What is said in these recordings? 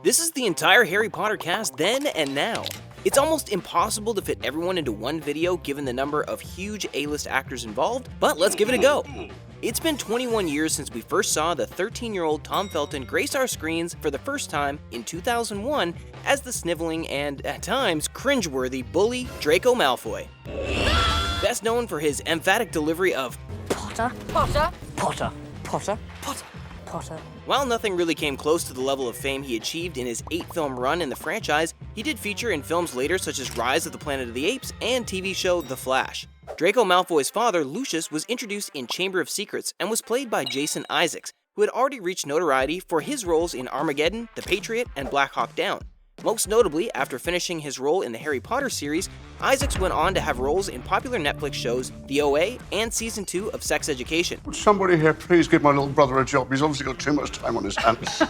This is the entire Harry Potter cast then and now. It's almost impossible to fit everyone into one video given the number of huge A-list actors involved, but let's give it a go. It's been 21 years since we first saw the 13-year-old Tom Felton grace our screens for the first time in 2001 as the sniveling and, at times, cringeworthy bully Draco Malfoy. Best known for his emphatic delivery of Potter, Potter, Potter, Potter, Potter, Potter. While nothing really came close to the level of fame he achieved in his 8-film run in the franchise, he did feature in films later such as Rise of the Planet of the Apes and TV show The Flash. Draco Malfoy's father, Lucius, was introduced in Chamber of Secrets and was played by Jason Isaacs, who had already reached notoriety for his roles in Armageddon, The Patriot, and Black Hawk Down. Most notably, after finishing his role in the Harry Potter series, Isaacs went on to have roles in popular Netflix shows The OA and Season 2 of Sex Education. Would somebody here please give my little brother a job? He's obviously got too much time on his hands.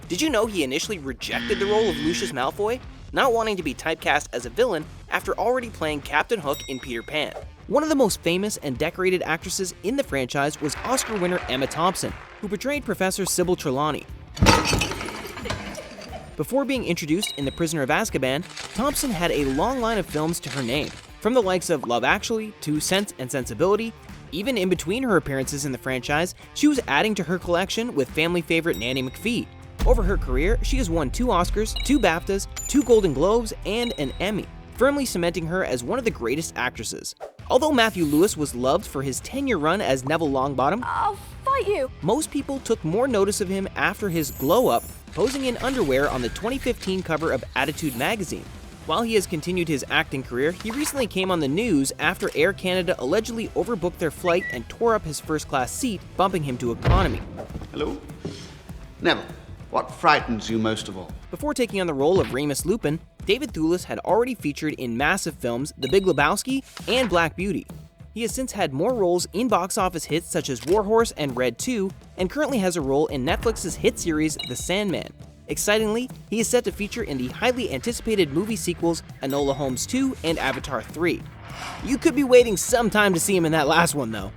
Did you know he initially rejected the role of Lucius Malfoy, not wanting to be typecast as a villain after already playing Captain Hook in Peter Pan? One of the most famous and decorated actresses in the franchise was Oscar winner Emma Thompson, who portrayed Professor Sybil Trelawney. Before being introduced in The Prisoner of Azkaban, Thompson had a long line of films to her name, from the likes of Love Actually to Sense and Sensibility. Even in between her appearances in the franchise, she was adding to her collection with family favorite Nanny McPhee. Over her career, she has won 2 Oscars, 2 BAFTAs, 2 Golden Globes, and an Emmy, firmly cementing her as one of the greatest actresses. Although Matthew Lewis was loved for his 10-year run as Neville Longbottom, I'll fight you! Most people took more notice of him after his glow-up, posing in underwear on the 2015 cover of Attitude magazine. While he has continued his acting career, he recently came on the news after Air Canada allegedly overbooked their flight and tore up his first-class seat, bumping him to economy. Hello? Neville, what frightens you most of all? Before taking on the role of Remus Lupin, David Thewlis had already featured in massive films The Big Lebowski and Black Beauty. He has since had more roles in box office hits such as Warhorse and Red 2, and currently has a role in Netflix's hit series The Sandman. Excitingly, he is set to feature in the highly anticipated movie sequels Enola Holmes 2 and Avatar 3. You could be waiting some time to see him in that last one though.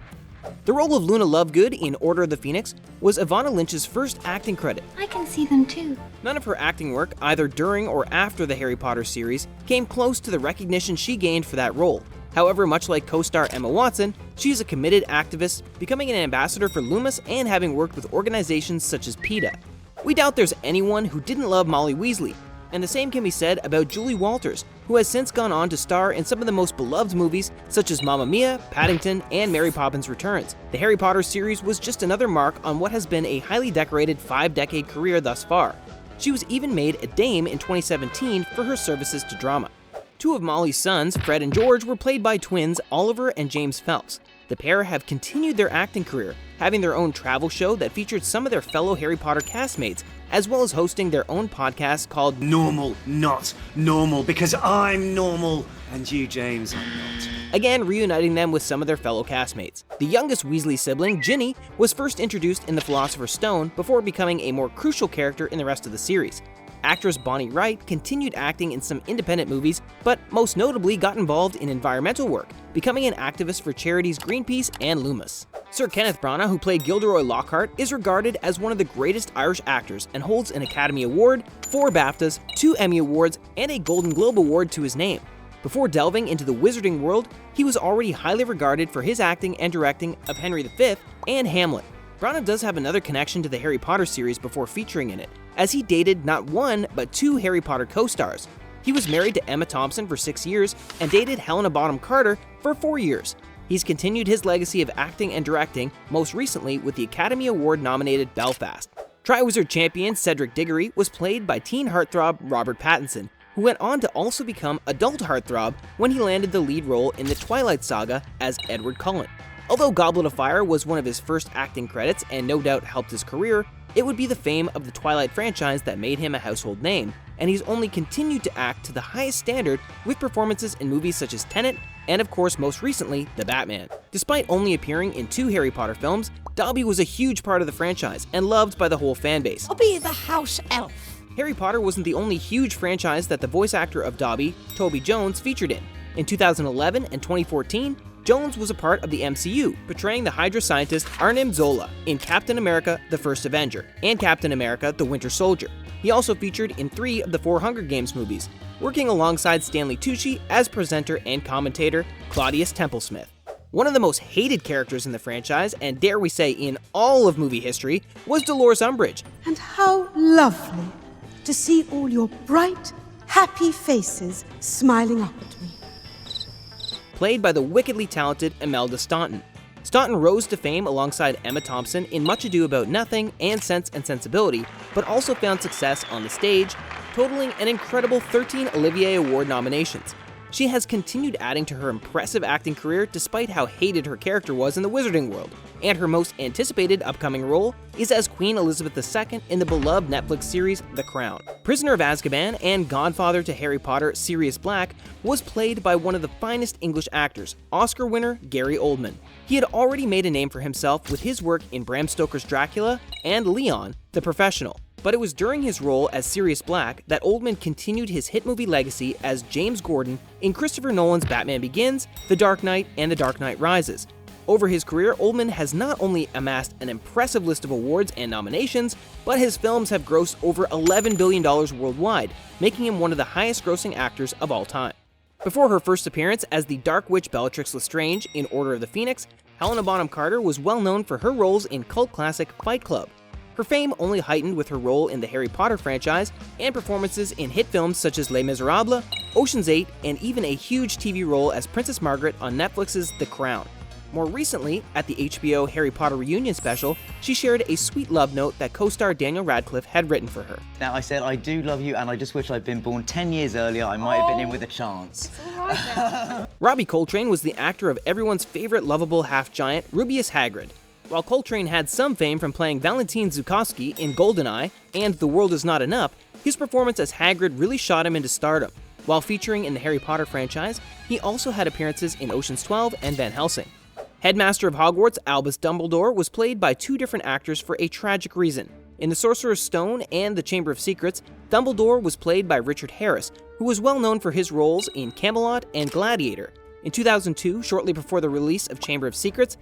The role of Luna Lovegood in Order of the Phoenix was Ivana Lynch's first acting credit. I can see them too. None of her acting work, either during or after the Harry Potter series, came close to the recognition she gained for that role. However, much like co-star Emma Watson, she is a committed activist, becoming an ambassador for Loomis and having worked with organizations such as PETA. We doubt there's anyone who didn't love Molly Weasley, and the same can be said about Julie Walters, who has since gone on to star in some of the most beloved movies such as Mamma Mia, Paddington, and Mary Poppins Returns. The Harry Potter series was just another mark on what has been a highly decorated 5-decade career thus far. She was even made a Dame in 2017 for her services to drama. 2 of Molly's sons, Fred and George, were played by twins Oliver and James Phelps. The pair have continued their acting career, having their own travel show that featured some of their fellow Harry Potter castmates, as well as hosting their own podcast called Normal, Not Normal, because I'm normal, and you, James, are not. Again, reuniting them with some of their fellow castmates. The youngest Weasley sibling, Ginny, was first introduced in The Philosopher's Stone before becoming a more crucial character in the rest of the series. Actress Bonnie Wright continued acting in some independent movies, but most notably got involved in environmental work, becoming an activist for charities Greenpeace and Loomis. Sir Kenneth Branagh, who played Gilderoy Lockhart, is regarded as one of the greatest Irish actors and holds an Academy Award, 4 BAFTAs, 2 Emmy Awards, and a Golden Globe Award to his name. Before delving into the wizarding world, he was already highly regarded for his acting and directing of Henry V and Hamlet. Branagh does have another connection to the Harry Potter series before featuring in it, as he dated not 1 but 2 Harry Potter co-stars. He was married to Emma Thompson for 6 years and dated Helena Bonham Carter for 4 years. He's continued his legacy of acting and directing, most recently with the Academy Award-nominated Belfast. Triwizard champion Cedric Diggory was played by teen heartthrob Robert Pattinson, who went on to also become adult heartthrob when he landed the lead role in the Twilight Saga as Edward Cullen. Although Goblet of Fire was one of his first acting credits and no doubt helped his career, it would be the fame of the Twilight franchise that made him a household name, and he's only continued to act to the highest standard with performances in movies such as Tenet, and of course most recently, The Batman. Despite only appearing in 2 Harry Potter films, Dobby was a huge part of the franchise and loved by the whole fanbase. Dobby the house elf. Harry Potter wasn't the only huge franchise that the voice actor of Dobby, Toby Jones, featured in. In 2011 and 2014, Jones was a part of the MCU, portraying the Hydra scientist Arnim Zola in Captain America: The First Avenger and Captain America: The Winter Soldier. He He also featured in 3 of the 4 Hunger Games movies, working alongside Stanley Tucci as presenter and commentator Claudius Templesmith. One of the most hated characters in the franchise, and dare we say in all of movie history, was Dolores Umbridge. And how lovely to see all your bright, happy faces smiling up at me. Played by the wickedly talented Imelda Staunton. Staunton rose to fame alongside Emma Thompson in Much Ado About Nothing and Sense and Sensibility, but also found success on the stage, totaling an incredible 13 Olivier Award nominations. She has continued adding to her impressive acting career despite how hated her character was in the wizarding world, and her most anticipated upcoming role is as Queen Elizabeth II in the beloved Netflix series The Crown. Prisoner of Azkaban and godfather to Harry Potter Sirius Black was played by one of the finest English actors, Oscar winner Gary Oldman. He had already made a name for himself with his work in Bram Stoker's Dracula and Leon, the Professional. But it was during his role as Sirius Black that Oldman continued his hit movie legacy as James Gordon in Christopher Nolan's Batman Begins, The Dark Knight, and The Dark Knight Rises. Over his career, Oldman has not only amassed an impressive list of awards and nominations, but his films have grossed over $11 billion worldwide, making him one of the highest-grossing actors of all time. Before her first appearance as the Dark Witch Bellatrix Lestrange in Order of the Phoenix, Helena Bonham Carter was well known for her roles in cult classic Fight Club. Her fame only heightened with her role in the Harry Potter franchise and performances in hit films such as Les Miserables, Ocean's 8, and even a huge TV role as Princess Margaret on Netflix's The Crown. More recently, at the HBO Harry Potter reunion special, she shared a sweet love note that co-star Daniel Radcliffe had written for her. Now, I said, I do love you, and I just wish I'd been born 10 years earlier. I might have been in with a chance. Robbie Coltrane was the actor of everyone's favorite lovable half-giant, Rubeus Hagrid. While Coltrane had some fame from playing Valentine Zukovsky in GoldenEye and The World Is Not Enough, his performance as Hagrid really shot him into stardom. While featuring in the Harry Potter franchise, he also had appearances in Ocean's 12 and Van Helsing. Headmaster of Hogwarts Albus Dumbledore was played by 2 different actors for a tragic reason. In The Sorcerer's Stone and The Chamber of Secrets, Dumbledore was played by Richard Harris, who was well known for his roles in Camelot and Gladiator. In 2002, shortly before the release of Chamber of Secrets,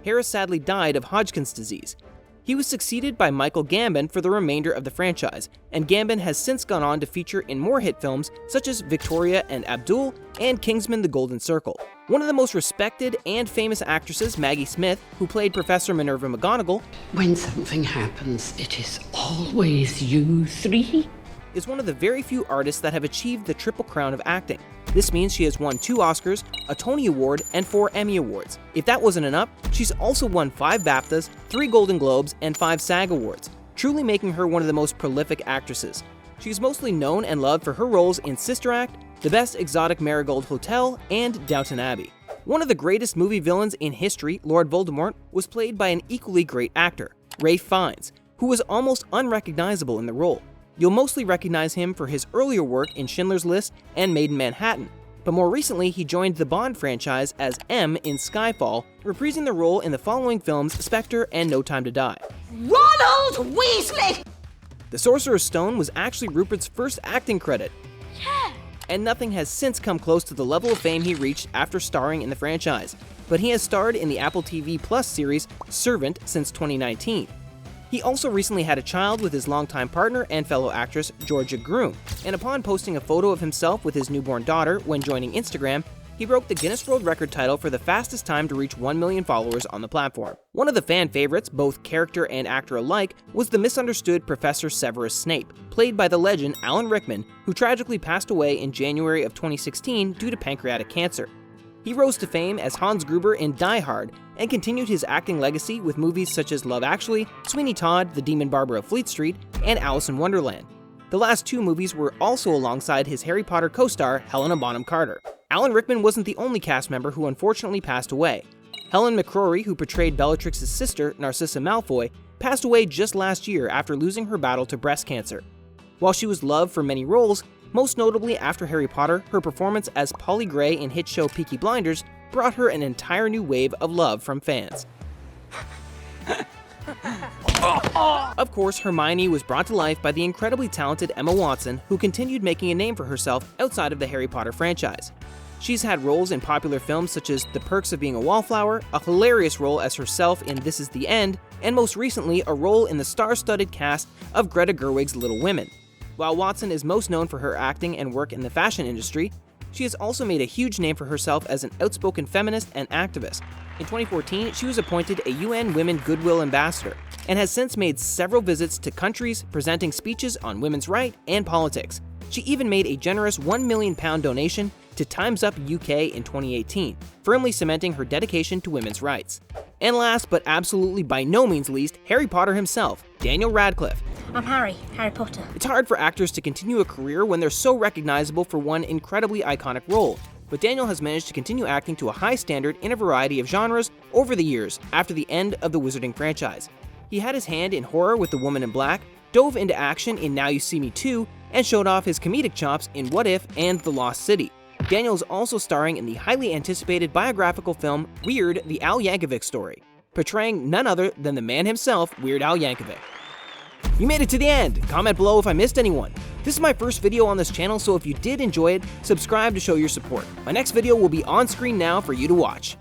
Harris sadly died of Hodgkin's disease. He was succeeded by Michael Gambon for the remainder of the franchise, and Gambon has since gone on to feature in more hit films such as Victoria and Abdul and Kingsman: The Golden Circle. One of the most respected and famous actresses, Maggie Smith, who played Professor Minerva McGonagall, when something happens, it is always you 3. is one of the very few artists that have achieved the triple crown of acting. This means she has won 2 Oscars, a Tony Award, and 4 Emmy Awards. If that wasn't enough, she's also won 5 BAFTAs, 3 Golden Globes, and 5 SAG Awards, truly making her one of the most prolific actresses. She's mostly known and loved for her roles in Sister Act, The Best Exotic Marigold Hotel, and Downton Abbey. One of the greatest movie villains in history, Lord Voldemort, was played by an equally great actor, Ralph Fiennes, who was almost unrecognizable in the role. You'll mostly recognize him for his earlier work in Schindler's List and Made in Manhattan, but more recently he joined the Bond franchise as M in Skyfall, reprising the role in the following films Spectre and No Time to Die. Ronald Weasley! The Sorcerer's Stone was actually Rupert's first acting credit, and nothing has since come close to the level of fame he reached after starring in the franchise, but he has starred in the Apple TV Plus series Servant since 2019. He also recently had a child with his longtime partner and fellow actress Georgia Groom, and upon posting a photo of himself with his newborn daughter when joining Instagram, he broke the Guinness World Record title for the fastest time to reach 1 million followers on the platform. One of the fan favorites, both character and actor alike, was the misunderstood Professor Severus Snape, played by the legend Alan Rickman, who tragically passed away in January of 2016 due to pancreatic cancer. He rose to fame as Hans Gruber in Die Hard and continued his acting legacy with movies such as Love Actually, Sweeney Todd, The Demon Barber of Fleet Street, and Alice in Wonderland. The last 2 movies were also alongside his Harry Potter co-star Helena Bonham Carter. Alan Rickman wasn't the only cast member who unfortunately passed away. Helen McCrory, who portrayed Bellatrix's sister, Narcissa Malfoy, passed away just last year after losing her battle to breast cancer. While she was loved for many roles, most notably after Harry Potter, her performance as Polly Gray in hit show Peaky Blinders brought her an entire new wave of love from fans. Of course, Hermione was brought to life by the incredibly talented Emma Watson, who continued making a name for herself outside of the Harry Potter franchise. She's had roles in popular films such as The Perks of Being a Wallflower, a hilarious role as herself in This Is the End, and most recently a role in the star-studded cast of Greta Gerwig's Little Women. While Watson is most known for her acting and work in the fashion industry, she has also made a huge name for herself as an outspoken feminist and activist. In 2014, she was appointed a UN Women Goodwill Ambassador and has since made several visits to countries presenting speeches on women's rights and politics. She even made a generous £1 million donation to Time's Up UK in 2018, firmly cementing her dedication to women's rights. And last but absolutely by no means least, Harry Potter himself, Daniel Radcliffe. I'm Harry Potter. It's hard for actors to continue a career when they're so recognizable for one incredibly iconic role, but Daniel has managed to continue acting to a high standard in a variety of genres over the years after the end of the Wizarding franchise. He had his hand in horror with The Woman in Black, dove into action in Now You See Me 2, and showed off his comedic chops in What If and The Lost City. Daniel is also starring in the highly anticipated biographical film Weird: The Al Yankovic Story, portraying none other than the man himself, Weird Al Yankovic. You made it to the end! Comment below if I missed anyone. This is my first video on this channel, so if you did enjoy it, subscribe to show your support. My next video will be on screen now for you to watch.